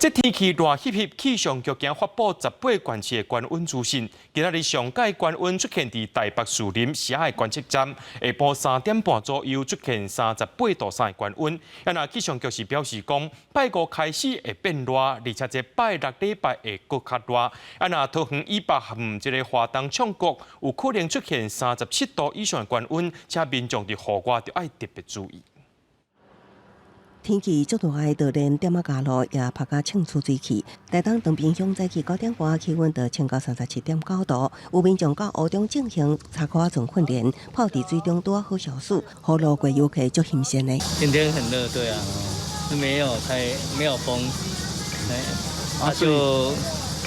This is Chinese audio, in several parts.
这天气热翕翕，气象局竟发布18县市的高温资讯。今日上届高温出现伫台北树林狭隘观测站，下晡3点半左右出现38度3的高温。那气象局是表示讲，拜五开始会变热，而且这拜6礼拜会搁较热。那桃园以北含这个华东唱国有可能出现37度以上的高温，且民众伫户外就要特别注意。 天气足热的，就连点啊加路也拍甲清出水汽。台东长滨乡早起9点半，气温就升到37.9度。有民众到湖中进行查考船训练，泡伫水中拄好消暑，好路过游客足新鲜的。今天很热，对啊，是没有风，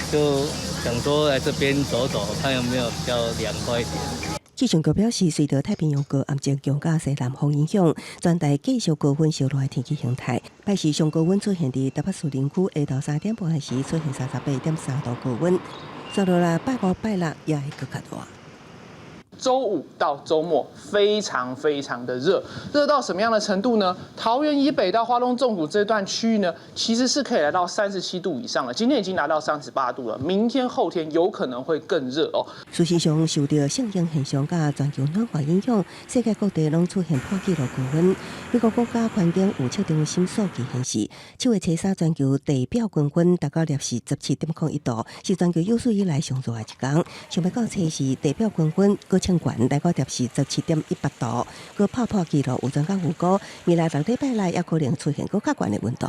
就想说来这边走走，看有没有比较凉快一点。 气象局表示，随着太平洋高压脊强甲西南风影响，全台继续高温烧热的天气形态。拜四上高温出现伫台北树林区，下昼3点半时出现38.3度高温，接落来拜五、拜六也会搁较热。 周五到周末非常的热，热到什么样的程度呢？桃园以北到花东纵谷这段区域呢，其实是可以来到37度以上了。今天已经达到38度了，明天、后天有可能会更热哦。事实上，受到性情现象甲全球暖化影响，世界各地拢出现破纪录高温。美国国家环境预测中心数据显示，7月初3全球地表均温达到摄氏17.01度，是全球有史以来上热的一天。想要到测试地表均温，清悬来到摄氏17.18度，佮破纪录有专家预估，未来6礼拜内也可能出现佮较悬的温度。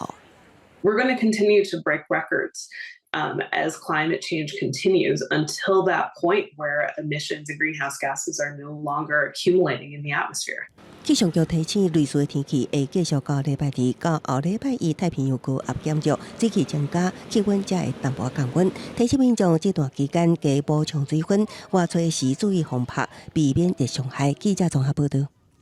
We're going to continue to break records as climate change continues until that point where emissions and greenhouse gases are no longer accumulating in the atmosphere. 气象局提醒，类似的天气会继续到礼拜2到后礼拜1，太平洋高压减弱，水汽增加，气温才会淡薄降温。提醒民众这段期间加补充水分，外出时注意防晒，避免热伤害。记者综合报道。